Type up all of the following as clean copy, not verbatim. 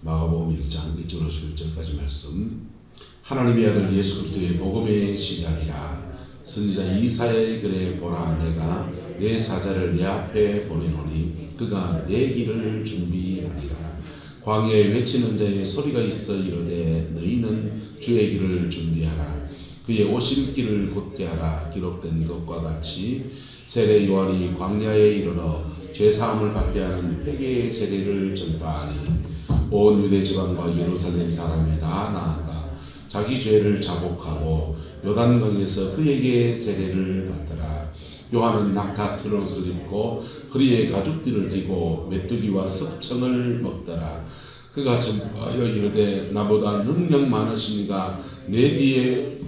마가복음 1장 1절로 11절까지 말씀. 하나님의 아들 예수 그리스도의 복음의 시작이라. 선지자 이사야의 글에 보라, 내가 내 사자를 내 앞에 보내노니 그가 내 길을 준비하리라. 광야에 외치는 자의 소리가 있어 이르되 너희는 주의 길을 준비하라. 그의 오실 길을 곧게 하라. 기록된 것과 같이 세례 요한이 광야에 이르러 죄사함을 받게 하는 회개의 세례를 전파하니 온 유대 지방과 예루살렘 사람이 다 나아가 자기 죄를 자복하고 요단강에서 그에게 세례를 받더라. 요한은 낙타 트롯을 입고 허리에 가죽띠를 띠고 메뚜기와 습청을 먹더라. 그가 전파하여 이르되 나보다 능력 많으시니가 내 뒤에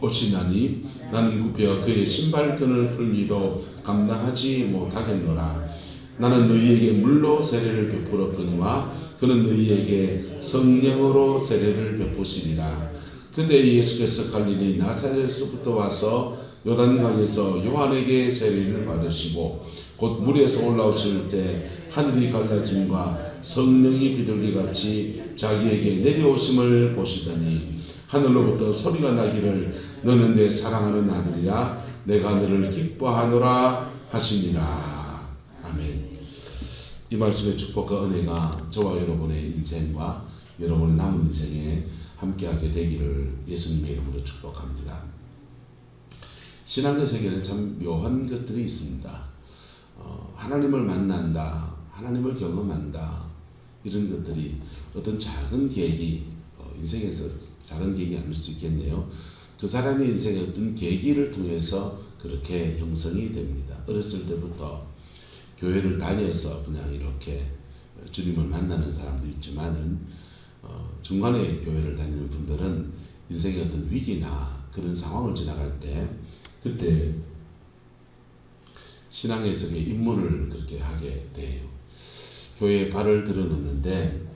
오시나니 나는 굽혀 그의 신발끈을 풀기도 감당하지 못하겠노라. 나는 너희에게 물로 세례를 베풀었거니와 그는 너희에게 성령으로 세례를 베푸시리라. 그때 예수께서 갈릴리 나사렛에서부터 와서 요단강에서 요한에게 세례를 받으시고 곧 물에서 올라오실 때 하늘이 갈라짐과 성령이 비둘기같이 자기에게 내려오심을 보시더니 하늘로부터 소리가 나기를 너는 내 사랑하는 아들이라 내가 너를 기뻐하노라 하시니라. 아멘. 이 말씀의 축복과 은혜가 저와 여러분의 인생과 여러분의 남은 인생에 함께하게 되기를 예수님의 이름으로 축복합니다. 신앙의 세계는 참 묘한 것들이 있습니다. 하나님을 만난다, 하나님을 경험한다, 이런 것들이 어떤 작은 계기, 인생에서 작은 계기 아닐 수 있겠네요. 그 사람의 인생의 어떤 계기를 통해서 그렇게 형성이 됩니다. 어렸을 때부터 교회를 다녀서 그냥 이렇게 주님을 만나는 사람도 있지만은 중간에 교회를 다니는 분들은 인생의 어떤 위기나 그런 상황을 지나갈 때 그때 신앙에서의 입문을 그렇게 하게 돼요. 교회에 발을 들어놓는데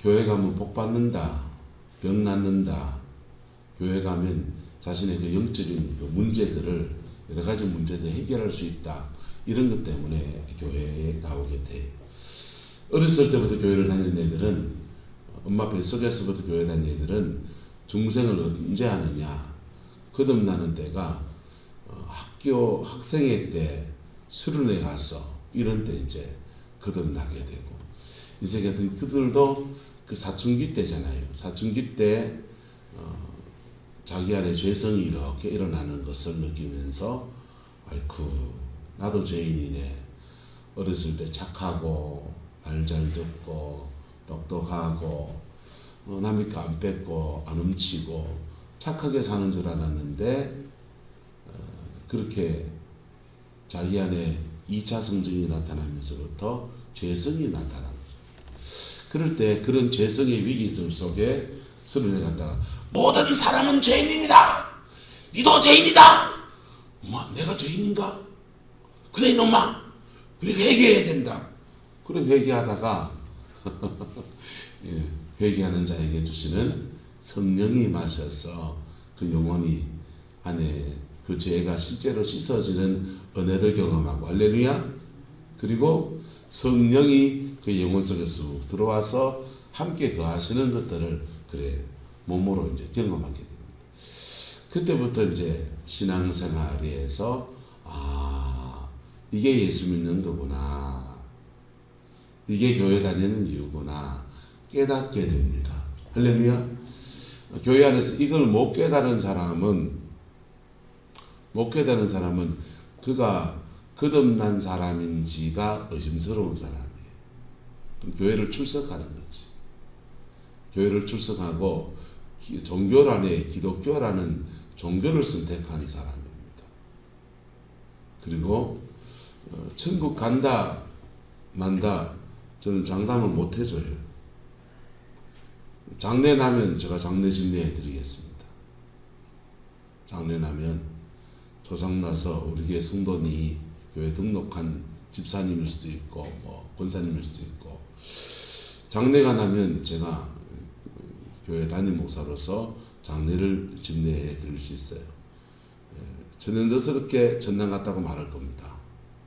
교회 가면 복 받는다, 병 낫는다, 교회 가면 자신의 그 영적인 그 문제들을 여러 가지 문제들 해결할 수 있다, 이런 것 때문에 교회에 나오게 돼요. 어렸을 때부터 교회를 다니는 애들은, 엄마 뱃속에서부터 교회 다니는 애들은 중생을 언제 하느냐, 거듭나는 때가 학교 학생회 때, 수련회 가서 이런 때 이제 거듭나게 되고, 인생의 어떤 그들도 그 사춘기 때잖아요. 사춘기 때 자기 안에 죄성이 이렇게 일어나는 것을 느끼면서 아이쿠 나도 죄인이네. 어렸을 때 착하고 말 잘 듣고 똑똑하고 남의 거 안 뺏고 안 훔치고 착하게 사는 줄 알았는데 그렇게 자기 안에 2차 성징이 나타나면서부터 죄성이 나타납니다. 그럴 때 그런 죄성의 위기들 속에 수련회 갔다가 모든 사람은 죄인입니다. 니도 죄인이다. 엄마 내가 죄인인가? 그래 이놈아. 그래 회개해야 된다. 그래 회개하다가 예, 회개하는 자에게 주시는 성령이 마셔서 그 영혼이 안에 그 죄가 실제로 씻어지는 은혜를 경험하고, 할렐루야. 그리고 성령이 그 영혼 속에 쑥 들어와서 함께 거하시는 것들을 그래 몸으로 이제 경험하게 됩니다. 그때부터 이제 신앙생활에서 이게 예수 믿는 거구나, 이게 교회 다니는 이유구나 깨닫게 됩니다. 할렐루야. 교회 안에서 이걸 못 깨달은 사람은 그가 거듭난 사람인지가 의심스러운 사람이에요. 그럼 교회를 출석하는 거지. 교회를 출석하고 종교란에 기독교라는 종교를 선택한 사람입니다. 그리고 천국 간다 만다 저는 장담을 못 해줘요. 장례 나면 제가 장례 진례해 드리겠습니다. 장례 나면 조상나서 우리 교회 성도니 교회 등록한 집사님일 수도 있고 뭐 권사님일 수도 있고, 장례가 나면 제가 교회 담임 목사로서 장례를 진례해 드릴 수 있어요. 전형적스럽게 전당 갔다고 말할 겁니다.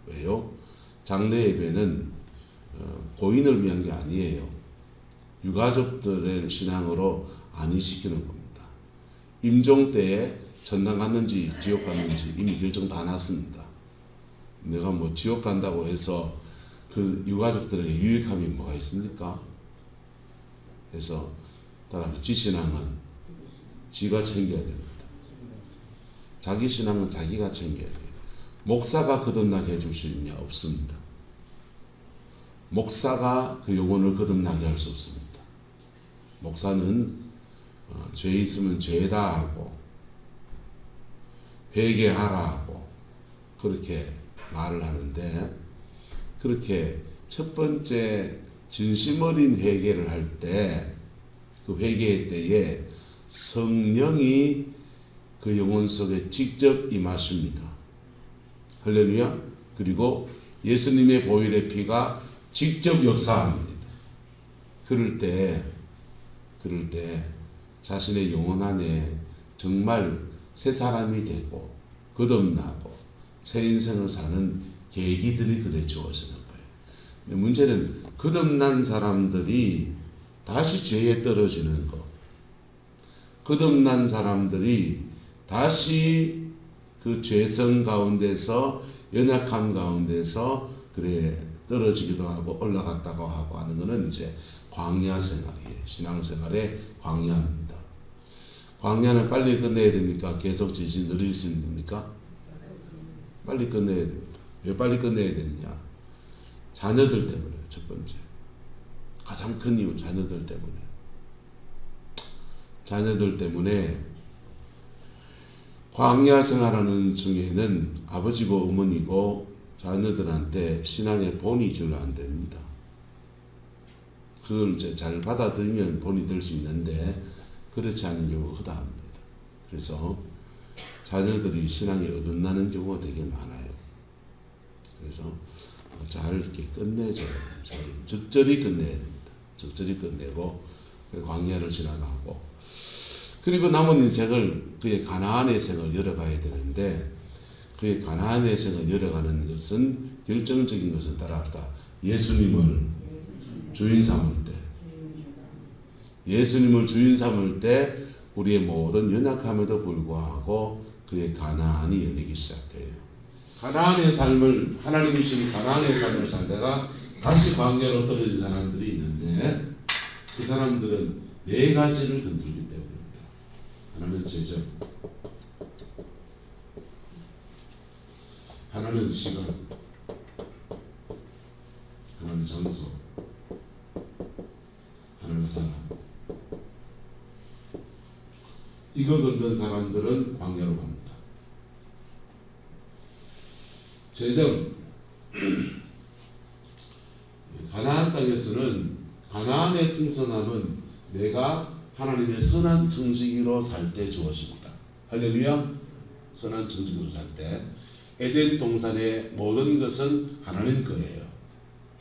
왜요? 장례 예배는 고인을 위한 게 아니에요. 유가족들의 신앙으로 안위시키는 겁니다. 임종 때에 천당 갔는지 지옥 갔는지 이미 결정 다 났습니다. 내가 뭐 지옥 간다고 해서 그 유가족들에게 유익함이 뭐가 있습니까? 그래서 따라서 지 신앙은 지가 챙겨야 됩니다. 자기 신앙은 자기가 챙겨야 돼요. 목사가 거듭나게 해줄 수 있냐? 없습니다. 목사가 그 영혼을 거듭나게 할 수 없습니다. 목사는 죄 있으면 죄다 하고 회개하라 하고 그렇게 말을 하는데, 그렇게 첫 번째 진심 어린 회개를 할 때, 그 회개의 때에 성령이 그 영혼 속에 직접 임하십니다. 할렐루야. 그리고 예수님의 보혈의 피가 직접 역사합니다. 그럴 때 자신의 영혼 안에 정말 새 사람이 되고 거듭나고 새 인생을 사는 계기들이 그래 주어지는 거예요. 근데 문제는 거듭난 사람들이 다시 죄에 떨어지는 것, 거듭난 사람들이 다시 그 죄성 가운데서, 연약함 가운데서 그래 떨어지기도 하고 올라갔다고 하고 하는 것은 이제 광야 생활이에요. 신앙생활의 광야입니다. 광야는 빨리 끝내야 됩니까? 계속 지지 느릴 수 있습니까? 빨리 끝내야 됩니다. 왜 빨리 끝내야 되느냐? 자녀들 때문에. 첫 번째, 가장 큰 이유, 자녀들 때문에. 자녀들 때문에 광야 생활하는 중에는 아버지고 어머니고 자녀들한테 신앙의 본이 절로 안 됩니다. 그걸 이제 잘 받아들이면 본이 될 수 있는데 그렇지 않은 경우가 허다합니다. 그래서 자녀들이 신앙이 어긋나는 경우가 되게 많아요. 그래서 잘 이렇게 끝내줘요. 잘 적절히 끝내야 됩니다. 적절히 끝내고 광야를 지나가고, 그리고 남은 인생을 그의 가나안의 생을 열어가야 되는데, 그의 가나안의 생을 열어가는 것은, 결정적인 것은 따라서 예수님을 주인 삼을 때, 예수님을 주인 삼을 때 우리의 모든 연약함에도 불구하고 그의 가나안이 열리기 시작해요. 가나안의 삶을, 하나님이 주신 가나안의 삶을 살다가 다시 광야로 떨어진 사람들이 있는데, 그 사람들은 네 가지를 건들기 때문입니다. 하나는 재정, 하나는 시간, 하나는 장소, 하나는 사람. 이거 건든 사람들은 광야로 갑니다. 재정, 가나안 땅에서는, 가나안의 풍성함은 내가 하나님의 선한 청지기로 살 때 주어집니다. 할렐루야. 선한 청지기로 살 때 에덴 동산의 모든 것은 하나님 거예요.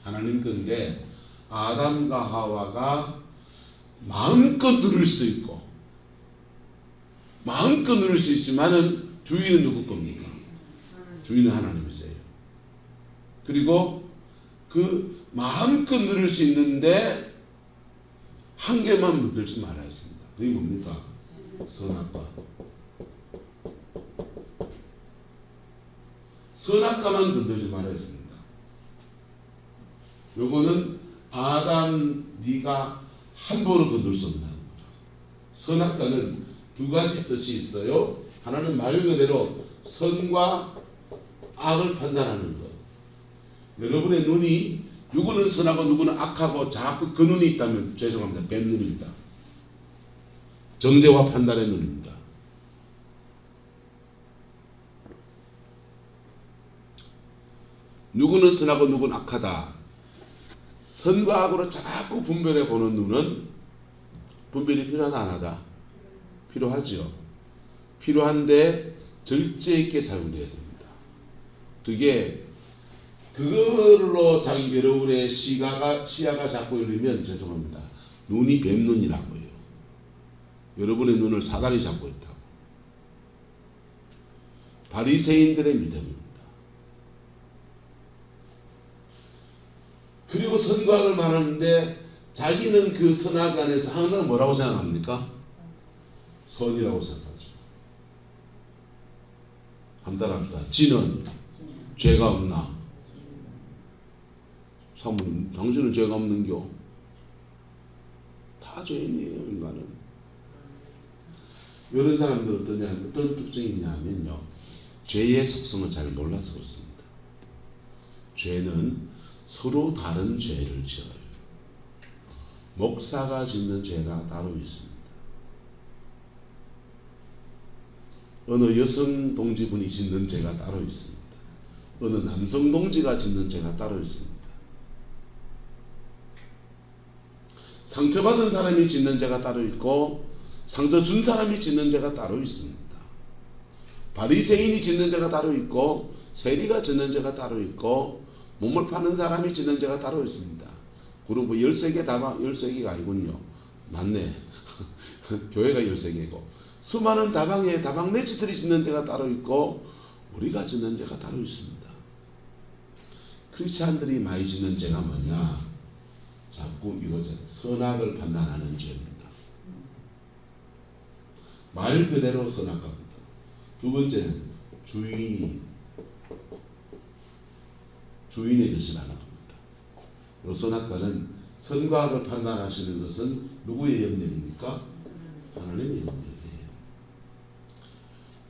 하나님 건데, 아담과 하와가 마음껏 누릴 수 있고 마음껏 누릴 수 있지만은 주인은 누구 겁니까? 주인은 하나님이세요. 그리고 그 마음껏 누릴 수 있는데 한계만 물들지 말아야 했습니다. 그게 뭡니까? 선악과. 선악과만 건들지 말아야 했습니다. 요거는 아담 네가 함부로 건들 수 없는 거다. 선악과는 두 가지 뜻이 있어요. 하나는 말 그대로 선과 악을 판단하는 것. 여러분의 눈이 누구는 선하고 누구는 악하고 자꾸 그 눈이 있다면 죄송합니다. 뱀눈입니다. 정죄와 판단의 눈입니다. 누구는 선하고 누구는 악하다. 선과 악으로 자꾸 분별해 보는 눈은 분별이 필요하다 안 하다? 필요하죠. 필요한데 절제 있게 사용돼야 됩니다. 그게 그걸로 자기 여러분의 시야가 자꾸 열리면 죄송합니다. 눈이 뱀눈이라고요. 여러분의 눈을 사단이 잡고 있다고. 바리새인들의 믿음입니다. 그리고 선과 악을 말하는데 자기는 그 선악 안에서 항상 뭐라고 생각합니까? 선이라고 생각하죠. 한번 따라합시다. 지는 죄가 없나? 사모님, 당신은 죄가 없는겨? 다 죄인이에요, 인간은. 이런 사람들 어떤 특징이 있냐면요, 죄의 속성을 잘 몰라서 그렇습니다. 죄는 서로 다른 죄를 지어요. 목사가 짓는 죄가 따로 있습니다. 어느 여성 동지분이 짓는 죄가 따로 있습니다. 어느 남성 동지가 짓는 죄가 따로 있습니다. 상처받은 사람이 짓는 죄가 따로 있고 상처 준 사람이 짓는 죄가 따로 있습니다. 바리새인이 짓는 죄가 따로 있고 세리가 짓는 죄가 따로 있고 몸을 파는 사람이 짓는 죄가 따로 있습니다. 그리고 13개 다방, 13개가 아니군요. 맞네. 교회가 13개고 수많은 다방에 다방 매치들이 짓는 죄가 따로 있고 우리가 짓는 죄가 따로 있습니다. 크리스찬들이 많이 짓는 죄가 뭐냐? 자꾸 이거죠. 선악을 판단하는 죄입니다. 말 그대로 선악합니다. 두 번째는 주인의 뜻을 안 합니다. 선악과는 선과 악을 판단하시는 것은 누구의 역량입니까? 하나님의 역량이에요.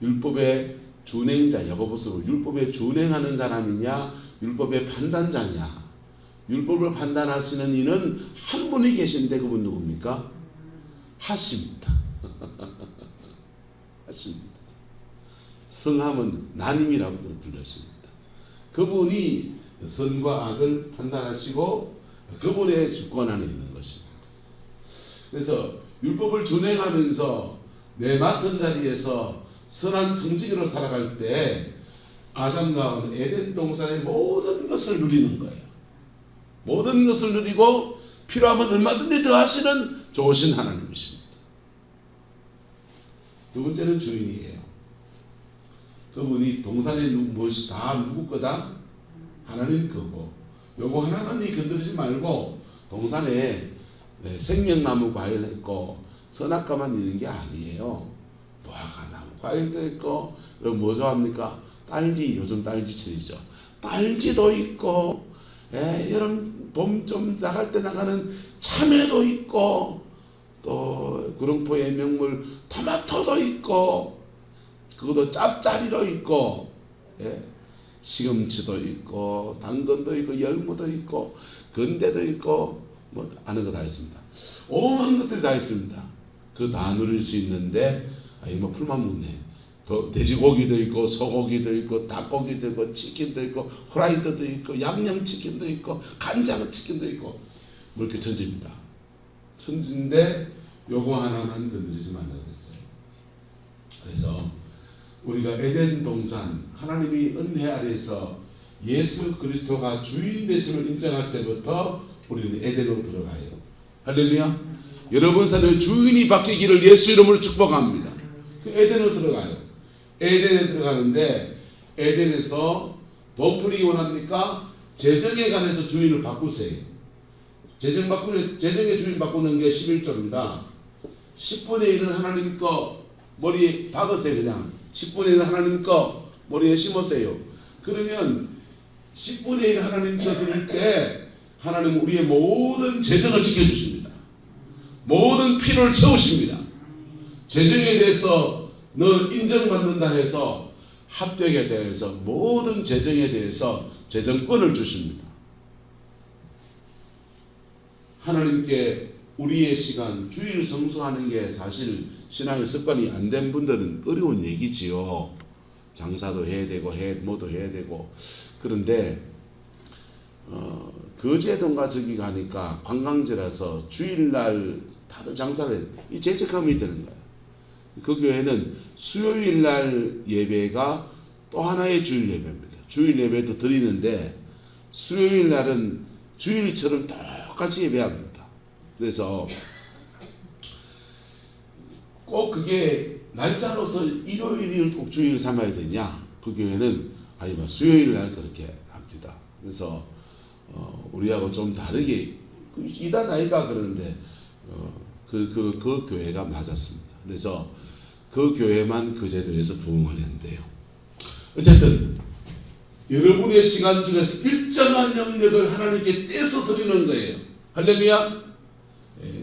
율법의 준행자, 야고보서로 율법에 준행하는 사람이냐, 율법의 판단자냐. 율법을 판단하시는 이는 한 분이 계신데 그분 누굽니까? 하십니다. 하십니다. 성함은 나님이라고 불렀습니다. 그분이 선과 악을 판단하시고 그분의 주권 안에 있는 것입니다. 그래서 율법을 준행하면서 내 맡은 자리에서 선한 청지기로 살아갈 때 아담과 하와는 에덴 동산의 모든 것을 누리는 거예요. 모든 것을 누리고 필요하면 얼마든지 더하시는 좋으신 하나님이십니다. 두 번째는 주인이에요. 그분이 동산의 무엇이 다 누구 거다? 하나님 거고, 요거 하나님이 건드리지 말고 동산에 생명나무 과일 있고 선악과만 있는 게 아니에요. 무화과나무 과일도 있고, 그럼 뭐 좋아합니까? 딸기, 요즘 딸기철이죠. 딸기도 있고, 여름 봄 좀 나갈 때 나가는 참외도 있고, 또 구릉포의 명물 토마토도 있고, 그것도 짭짜리도 있고, 시금치도 있고, 당근도 있고, 열무도 있고, 건대도 있고, 뭐 아는 거 다 있습니다. 오만 것들이 다 있습니다. 그거 다 누릴 수 있는데, 뭐 풀만 묻네. 돼지고기도 있고, 소고기도 있고, 닭고기도 있고, 치킨도 있고, 후라이드도 있고, 양념치킨도 있고, 간장치킨도 있고, 뭐 이렇게 천지입니다. 천지인데 요거 하나만 건드리지 말라고 했어요. 그래서 우리가 에덴 동산, 하나님이 은혜 아래에서 예수 그리스도가 주인 되심을 인정할 때부터 우리는 에덴으로 들어가요. 할렐루야. 여러분 삶의 주인이 바뀌기를 예수 이름으로 축복합니다. 그 에덴으로 들어가요. 에덴에 들어가는데, 에덴에서 돈 풀리기 원합니까? 재정에 관해서 주인을 바꾸세요. 재정의 주인 바꾸는 게 11조입니다. 10분의 1은 하나님 거 머리에 박으세요. 그냥 10분의 1은 하나님 거 머리에 심으세요. 그러면 10분의 1 하나님 거 드릴 때 하나님은 우리의 모든 재정을 지켜주십니다. 모든 필요를 채우십니다. 재정에 대해서 너 인정받는다 해서 합격에 대해서 모든 재정에 대해서 재정권을 주십니다. 하나님께 우리의 시간, 주일 성수하는 게 사실 신앙의 습관이 안 된 분들은 어려운 얘기지요. 장사도 해야 되고 뭐도 해야 되고. 그런데 거제동과 저기 가니까 관광지라서 주일날 다들 장사를 해요. 이 죄책감이 드는 거예요. 그 교회는 수요일날 예배가 또 하나의 주일 예배입니다. 주일 예배도 드리는데 수요일날은 주일처럼 똑같이 예배합니다. 그래서 꼭 그게 날짜로서 일요일을 꼭 주일 삼아야 되냐? 그 교회는 수요일날 그렇게 합니다. 그래서 우리하고 좀 다르게 이단 아이가 그러는데 그 교회가 맞았습니다. 그래서 그 교회만 그 제도에서 부흥을 했는데요. 어쨌든 여러분의 시간 중에서 일정한 영역을 하나님께 떼서 드리는 거예요. 할렐루야.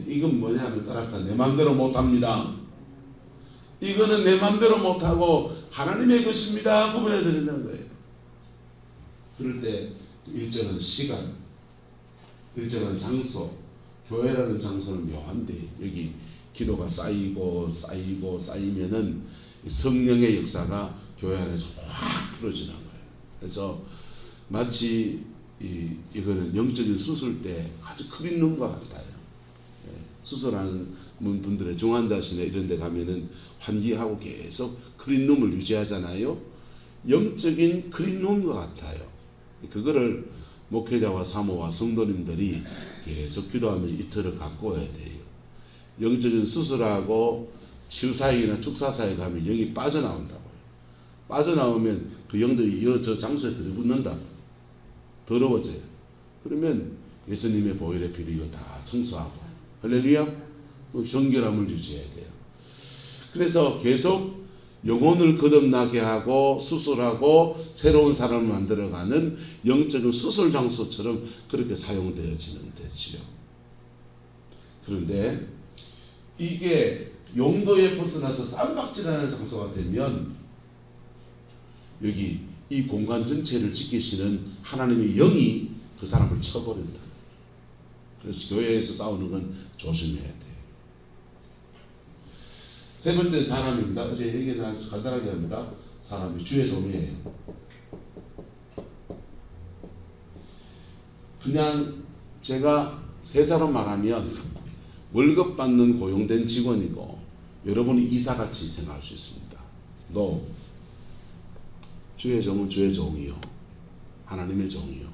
이건 뭐냐면 따라서 내 마음대로 못합니다. 이거는 내 마음대로 못하고 하나님의 것입니다. 구분해 드리는 거예요. 그럴 때 일정한 시간, 일정한 장소, 교회라는 장소는 묘한데 여기 기도가 쌓이면은 성령의 역사가 교회 안에서 확 풀어지는 거예요. 그래서 마치 이거는 영적인 수술 때 아주 큰 놈과 같아요. 수술하는 분들의 중환자실에 이런 데 가면은 환기하고 계속 크린룸을 유지하잖아요. 영적인 크린룸과 같아요. 그거를 목회자와 사모와 성도님들이 계속 기도하면 이틀을 갖고 와야 돼요. 영적인 수술하고 치유사역이나 축사사역에 가면 영이 빠져나온다고요. 빠져나오면 그 영들이 저 장소에 들이붙는다. 더러워져요. 그러면 예수님의 보혈의 피로 이거 다 청소하고 할렐루야. 정결함을 유지해야 돼요. 그래서 계속 영혼을 거듭나게 하고 수술하고 새로운 사람을 만들어가는 영적인 수술 장소처럼 그렇게 사용되어지는 데지요. 그런데 이게 용도에 벗어나서 쌈박질하는 장소가 되면 여기 이 공간 전체를 지키시는 하나님의 영이 그 사람을 쳐버린다. 그래서 교회에서 싸우는 건 조심해야 돼요. 세 번째 사람입니다. 어제 얘기는 간단하게 합니다. 사람이 주의 종이에요. 그냥 제가 세 사람 말하면 월급 받는 고용된 직원이고 여러분이 이사같이 생각할 수 있습니다. No. 주의 종은 주의 종이요. 하나님의 종이요.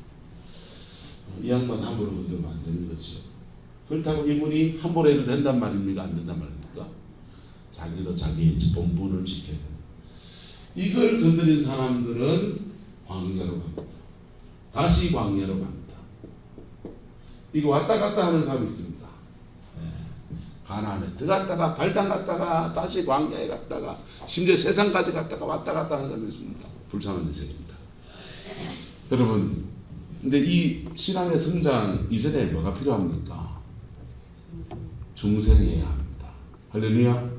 이 양반 함부로 건드리면 안 되는 거죠. 그렇다고 이분이 함부로 해도 된단 말입니까? 안 된단 말입니까? 자기도 자기의 본분을 지켜야 됩니다. 이걸 건드린 사람들은 광야로 갑니다. 다시 광야로 갑니다. 이거 왔다 갔다 하는 사람이 있습니다. 가나안에 들어갔다가 발당 갔다가 다시 광야에 갔다가 심지어 세상까지 갔다가 왔다 갔다 하는 사람이 있습니다. 불쌍한 인생입니다. 여러분, 근데 이 신앙의 성장 이전에 뭐가 필요합니까? 중생해야 합니다. 할렐루야.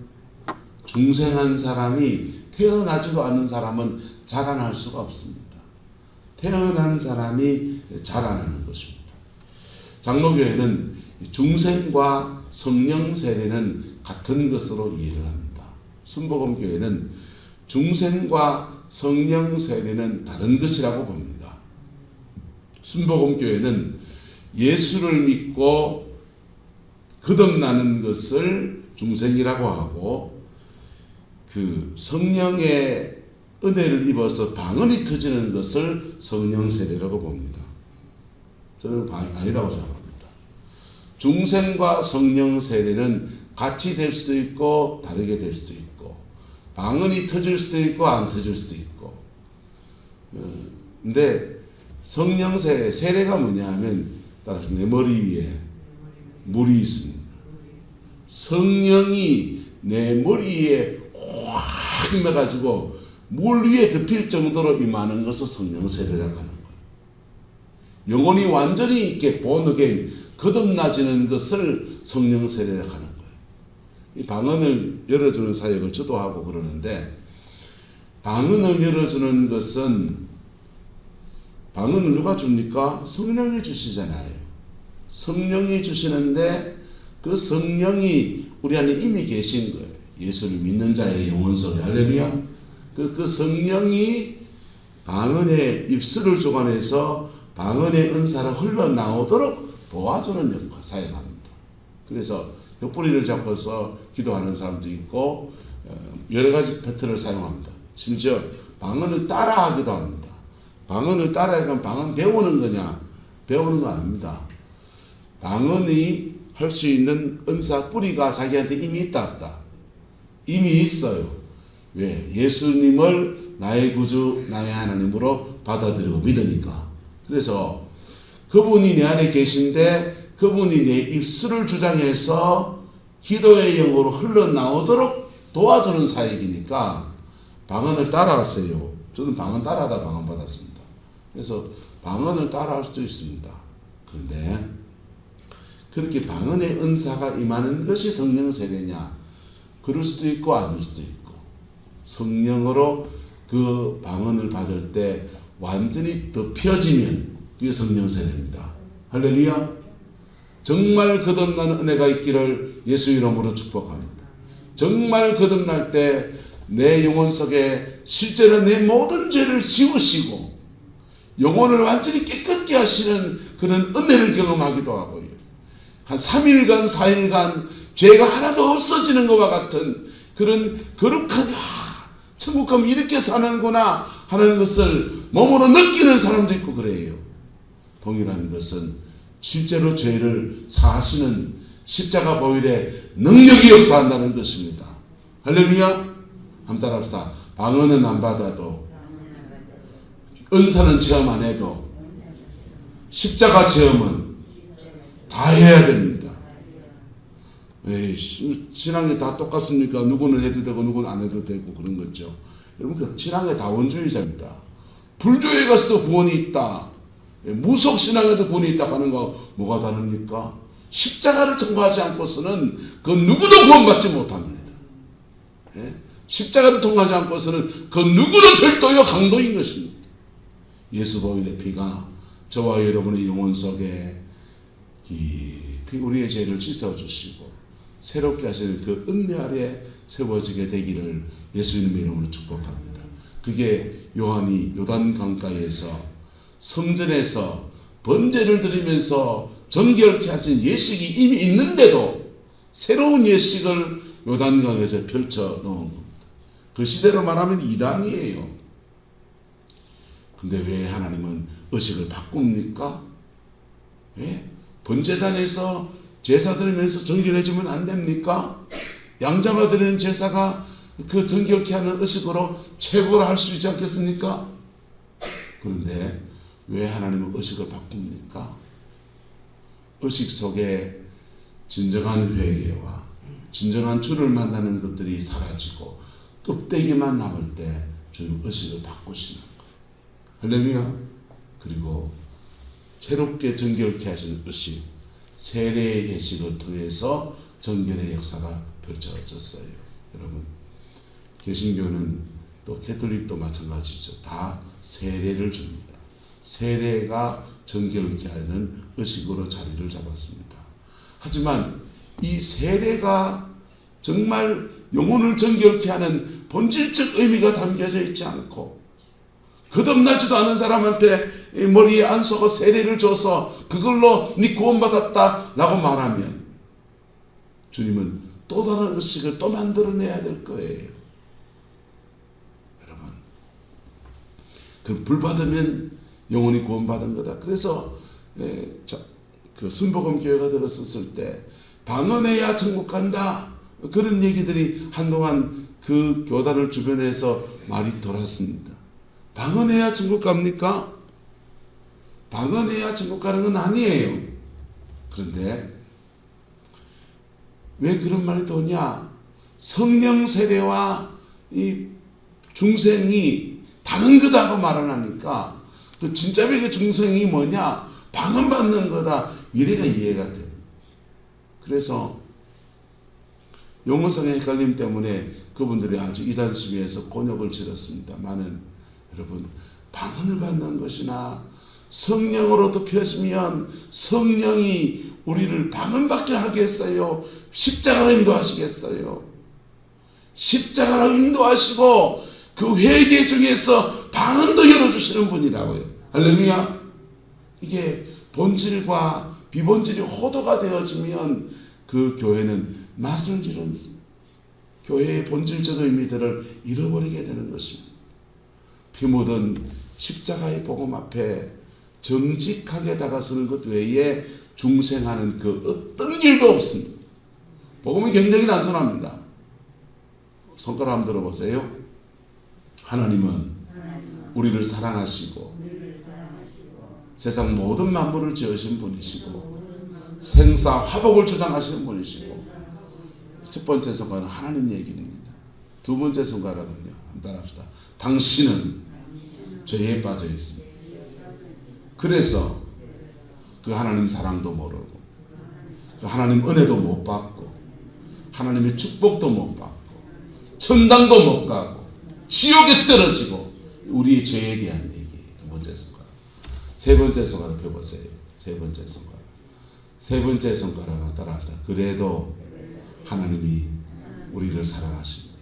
중생한 사람이 태어나지도 않은 사람은 자라날 수가 없습니다. 태어난 사람이 자라나는 것입니다. 장로교회는 중생과 성령 세례는 같은 것으로 이해를 합니다. 순복음교회는 중생과 성령 세례는 다른 것이라고 봅니다. 순복음교회는 예수를 믿고 거듭나는 것을 중생이라고 하고 그 성령의 은혜를 입어서 방언이 터지는 것을 성령 세례라고 봅니다. 저는 아니라고 생각합니다. 중생과 성령 세례는 같이 될 수도 있고 다르게 될 수도 있고 방언이 터질 수도 있고 안 터질 수도 있고 근데 성령 세례가 뭐냐 하면 따라서 내 머리 위에 물이 있습니다. 성령이 내 머리에 확 임해가지고 물 위에 덮일 정도로 임하는 것을 성령 세례라고 하는 거예요. 영혼이 완전히 이렇게 본어게인 거듭나지는 것을 성령 세례라고 하는 거예요. 이 방언을 열어주는 사역을 저도 하고 그러는데 방언을 열어주는 것은 방언을 누가 줍니까? 성령이 주시잖아요. 성령이 주시는데 그 성령이 우리 안에 이미 계신 거예요. 예수를 믿는 자의 영혼소리 할렐루야. 그 성령이 방언의 입술을 주관해서 방언의 은사를 흘러나오도록 도와주는 역할 사용합니다. 그래서 옆구리를 잡고서 기도하는 사람도 있고 여러 가지 패턴을 사용합니다. 심지어 방언을 따라하기도 합니다. 방언을 따라하면 방언 배우는 거냐? 배우는 거 아닙니다. 방언이 할 수 있는 은사 뿌리가 자기한테 이미 있다 없다? 이미 있어요. 왜? 예수님을 나의 구주 나의 하나님으로 받아들이고 믿으니까. 그래서 그분이 내 안에 계신데 그분이 내 입술을 주장해서 기도의 영으로 흘러나오도록 도와주는 사역이니까 방언을 따라하세요. 저는 방언 따라하다 방언 받았습니다. 그래서 방언을 따라할 수도 있습니다. 그런데 그렇게 방언의 은사가 임하는 것이 성령 세례냐? 그럴 수도 있고 아닐 수도 있고, 성령으로 그 방언을 받을 때 완전히 덮여지면 그게 성령 세례입니다. 할렐루야. 정말 거듭난 은혜가 있기를 예수 이름으로 축복합니다. 정말 거듭날 때 내 영혼 속에 실제로 내 모든 죄를 지우시고 영혼을 완전히 깨끗게 하시는 그런 은혜를 경험하기도 하고요. 한 3일간 4일간 죄가 하나도 없어지는 것과 같은 그런 거룩하게 천국 가면 이렇게 사는구나 하는 것을 몸으로 느끼는 사람도 있고 그래요. 동일한 것은 실제로 죄를 사하시는 십자가 보혈의 능력이 역사한다는 것입니다. 할렐루야. 한번 따라합시다. 방언은 안 받아도, 은사는 체험 안 해도 십자가 체험은 다 해야 됩니다. 신앙이 다 똑같습니까? 누구는 해도 되고 누구는 안 해도 되고 그런 거죠. 여러분, 그 신앙의 다원주의자입니다. 불교에 가서도 구원이 있다, 무속신앙에도 구원이 있다 하는 거 뭐가 다릅니까? 십자가를 통과하지 않고서는 그 누구도 구원받지 못합니다. 십자가를 통과하지 않고서는 그 누구도 절도요 강도인 것입니다. 예수 보혈의 피가 저와 여러분의 영혼 속에 깊이 우리의 죄를 씻어주시고 새롭게 하시는 그 은혜 아래 세워지게 되기를 예수님의 이름으로 축복합니다. 그게 요한이 요단 강가에서 성전에서 번제를 드리면서 정결케 하신 예식이 이미 있는데도 새로운 예식을 요단강에서 펼쳐 놓은 겁니다. 그 시대로 말하면 이단이에요. 근데 왜 하나님은 의식을 바꿉니까? 왜? 번제단에서 제사 드리면서 정결해지면 안 됩니까? 양자가 드리는 제사가 그 정결케 하는 의식으로 최고로 할 수 있지 않겠습니까? 그런데 왜 하나님은 의식을 바꿉니까? 의식 속에 진정한 회개와 진정한 주를 만나는 것들이 사라지고 껍데기만 남을 때 주님 의식을 바꾸시는 거예요. 할렐루야. 그리고 새롭게 정결케 하시는 의식, 세례의 예식을 통해서 정결의 역사가 펼쳐졌어요. 여러분, 개신교는 또 캐톨릭도 마찬가지죠. 다 세례를 줍니다. 세례가 정결케 하는 의식으로 자리를 잡았습니다. 하지만 이 세례가 정말 영혼을 정결케 하는 본질적 의미가 담겨져 있지 않고 거듭나지도 않은 사람한테 머리에 안수하고 세례를 줘서 그걸로 네 구원받았다 라고 말하면 주님은 또 다른 의식을 또 만들어내야 될 거예요. 여러분, 그 불받으면 영혼이 구원받은 거다. 그래서 그 순복음 교회가 들었었을 때 방언해야 천국 간다, 그런 얘기들이 한동안 그 교단을 주변에서 말이 돌았습니다. 방언해야 천국 갑니까? 방언해야 천국 가는 건 아니에요. 그런데 왜 그런 말이 도냐? 성령 세례와 이 중생이 다른 거다고 말을 하니까 그 진짜 그 중생이 뭐냐? 방언 받는 거다. 이래가 이해가 돼요. 그래서 용어상의 헷갈림 때문에 그분들이 아주 이단 시위에서 곤욕을 치렀습니다만은, 여러분, 방언을 받는 것이나 성령으로 덮여지면 성령이 우리를 방언받게 하겠어요? 십자가로 인도하시겠어요? 십자가로 인도하시고 그 회개 중에서 방언도 열어주시는 분이라고요. 할렐루야. 이게 본질과 비본질이 호도가 되어지면 그 교회는 맛을 잃은 교회의 본질적 의미들을 잃어버리게 되는 것입니다. 피 묻은 십자가의 복음 앞에 정직하게 다가서는 것 외에 중생하는 그 어떤 길도 없습니다. 복음이 굉장히 단순합니다. 손가락 한번 들어보세요. 하나님은 우리를 사랑하시고 세상 모든 만물을 지으신 분이시고 생사 화복을 주장하시는 분이시고, 첫 번째 손가락은 하나님 얘기입니다. 두 번째 손가락은요, 한번 따라합시다. 당신은 죄에 빠져 있습니다. 그래서 그 하나님 사랑도 모르고, 그 하나님 은혜도 못 받고, 하나님의 축복도 못 받고, 천당도 못 가고, 지옥에 떨어지고, 우리의 죄에 대한 얘기예요. 두 번째 손가락. 세 번째 손가락 펴보세요. 세 번째 손가락. 세 번째 손가락은 따라합시다. 그래도 하나님이 우리를 사랑하십니다.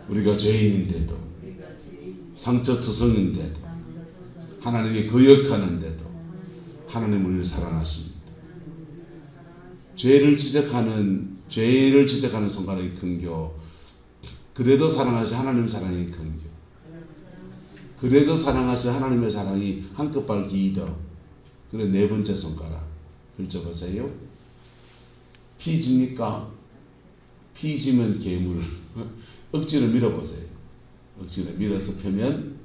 우리가 죄인인데도, 상처투성인데도, 하나님이 거역하는데도 하나님 우리를 사랑하십니다. 죄를 지적하는 손가락이 큰교, 그래도 사랑하시 하나님 사랑이 큰교, 그래도 사랑하시 하나님의 사랑이 한끗발 기더. 그래 네 번째 손가락 펼쳐보세요. 피집니까? 피지면 괴물. 억지로 밀어보세요. 억지로 밀어서 펴면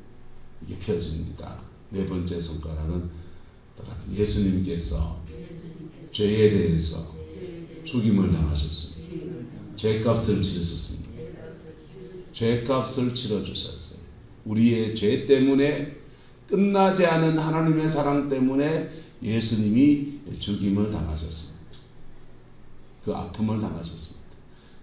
이게 펴집니다. 네 번째 손가락은 예수님께서 죄에 대해서 죽임을 당하셨습니다. 죄값을 치르셨습니다. 죄값을 치러주셨어요. 우리의 죄 때문에, 끝나지 않은 하나님의 사랑 때문에 예수님이 죽임을 당하셨습니다. 그 아픔을 당하셨습니다.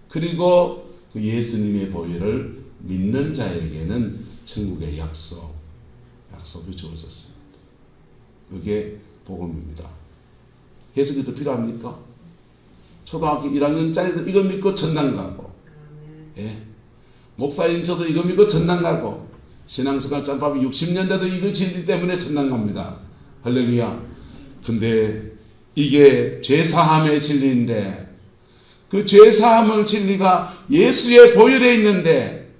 그리고 그 예수님의 보혈을 믿는 자에게는 천국의 약속이 주어졌습니다. 이게 복음입니다. 해석이 더 필요합니까? 초등학교 1학년짜리도 이거 믿고 천당 가고, 예. 목사인 저도 이거 믿고 천당 가고, 신앙생활 짬밥이 60년 대도 이거 진리 때문에 천당 갑니다. 할렐루야. 근데 이게 죄사함의 진리인데, 그 죄사함의 진리가 예수의 보혈에 있는데,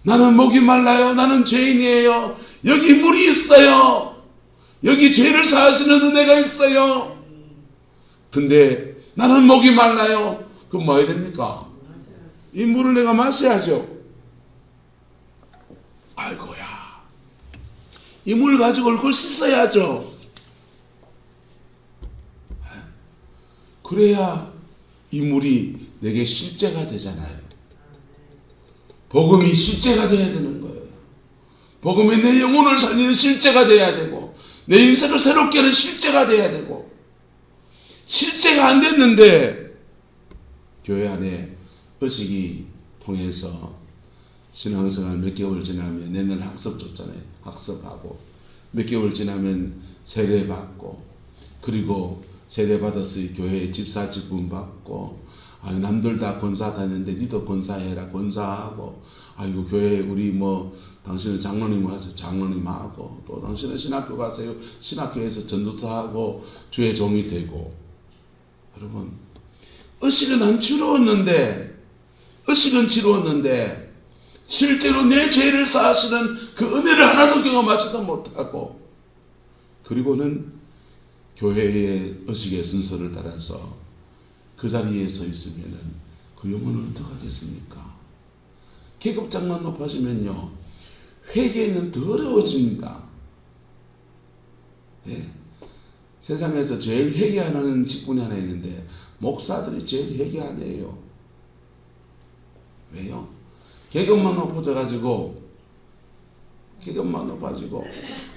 나는 목이 말라요. 나는 죄인이에요. 여기 물이 있어요. 여기 죄를 사하시는 은혜가 있어요. 근데 나는 목이 말라요. 그럼 뭐 해야 됩니까? 이 물을 내가 마셔야죠. 아이고야, 이 물 가지고 얼굴 씻어야죠. 그래야 이 물이 내게 실제가 되잖아요. 복음이 실제가 되어야 되는 거예요. 복음이 내 영혼을 살리는 실제가 되어야 되고, 내 인생을 새롭게 하는 실제가 되어야 되고, 실제가 안 됐는데 교회 안에 의식이 통해서 신앙생활 몇 개월 지나면 내년 학습 줬잖아요. 학습하고 몇 개월 지나면 세례 받고, 그리고 세례 받았으니 교회에 집사 직분 받고, 남들 다 권사 다녔는데 니도 권사해라. 권사하고, 아이고 교회 우리 뭐 당신은 장로님 와서 장로님 하고, 또 당신은 신학교 가세요. 신학교에서 전도사하고 주의 종이 되고. 여러분, 의식은 안 지루었는데, 실제로 내 죄를 사하시는 그 은혜를 하나도 경험하지도 못하고, 그리고는 교회의 의식의 순서를 따라서 그 자리에 서 있으면은 그 영혼은 어떡하겠습니까? 계급장만 높아지면요, 회개는 더 어려워집니다. 예. 세상에서 제일 회개 안 하는 직분이 하나 있는데, 목사들이 제일 회개 안 해요. 왜요? 계급만 높아져가지고,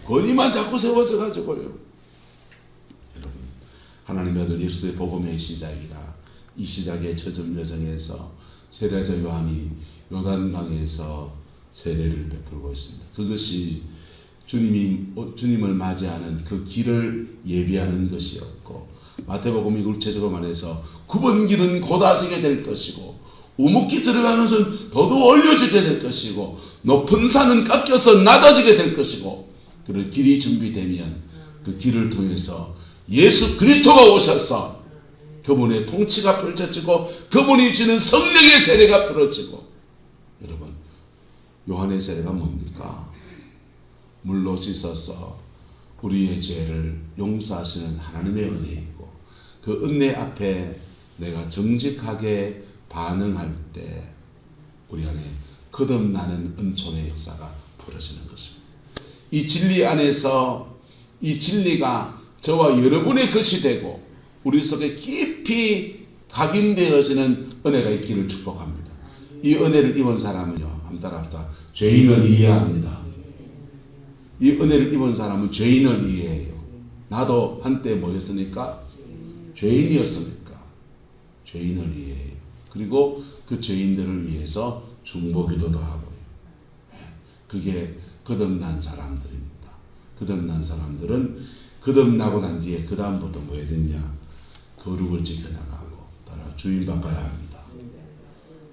권위만 자꾸 세워져가지고요. 여러분, 하나님의 아들 예수의 복음의 시작이라, 이 시작의 처음 여정에서 세례자 요한이 요단강에서 세례를 베풀고 있습니다. 그것이 주님을 맞이하는 그 길을 예비하는 것이었고, 마태복음이 구체적으로 말해서 9번 길은 곧아지게 될 것이고, 우묵히 들어가는 것은 더더욱 올려지게 될 것이고, 높은 산은 깎여서 낮아지게 될 것이고, 그 길이 준비되면 그 길을 통해서 예수 그리스도가 오셔서 그분의 통치가 펼쳐지고, 그분이 주는 성령의 세례가 풀어지고. 여러분, 요한의 세례가 뭡니까? 물로 씻어서 우리의 죄를 용서하시는 하나님의 은혜이고, 그 은혜 앞에 내가 정직하게 반응할 때 우리 안에 거듭나는 은총의 역사가 벌어지는 것입니다. 이 진리 안에서, 이 진리가 저와 여러분의 것이 되고 우리 속에 깊이 각인되어지는 은혜가 있기를 축복합니다. 이 은혜를 입은 사람은요, 한번 따라합시다. 죄인을 이해합니다. 이 은혜를 입은 사람은 죄인을 이해해요. 나도 한때 뭐였으니까? 죄인이었으니까 죄인을 이해해요. 그리고 그 죄인들을 위해서 중보기도도 하고요. 그게 거듭난 사람들입니다. 거듭난 사람들은 거듭나고 난 뒤에 그 다음부터 뭐 해야 되냐? 거룩을 지켜나가고 따라 주인 바꿔야 합니다.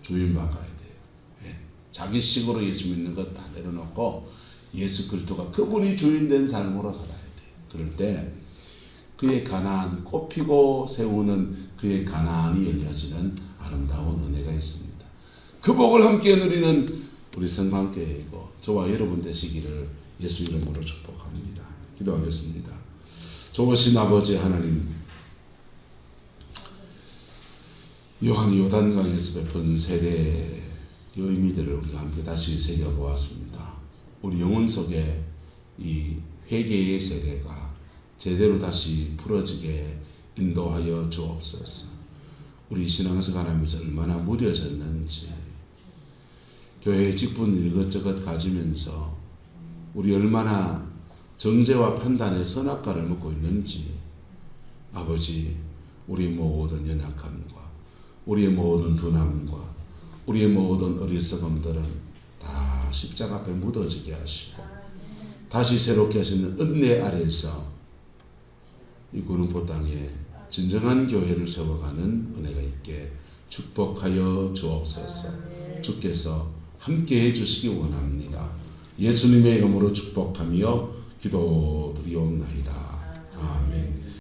주인 바꿔야 돼요. 자기 식으로 예수 믿는 것 다 내려놓고 예수 그리스도가 그분이 주인 된 삶으로 살아야 돼요. 그럴 때 그의 가나안, 꽃피고 세우는 그의 가나안이 열려지는 아름다운 은혜가 있습니다. 그 복을 함께 누리는 우리 성방교회이고 저와 여러분 되시기를 예수 이름으로 축복합니다. 기도하겠습니다. 좋으신 아버지 하나님, 요한이 요단강에서 베푼 세례의 의미들을 우리가 함께 다시 새겨보았습니다. 우리 영혼 속에 이 회개의 세례가 제대로 다시 풀어지게 인도하여 주옵소서. 우리 신앙생활 하면서 얼마나 무뎌졌는지, 교회의 직분을 이것저것 가지면서 우리 얼마나 정죄와 판단의 선악과를 먹고 있는지, 아버지, 우리 모든 연약함과 우리의 모든 둔함과 우리의 모든 어리석음들은 다 십자가 앞에 묻어지게 하시고 다시 새롭게 하시는 은혜 아래에서 이 구름포 땅에 진정한 교회를 세워가는 은혜가 있게 축복하여 주옵소서. 주께서 함께해 주시기 원합니다. 예수님의 이름으로 축복하며 기도드리옵나이다. 아멘.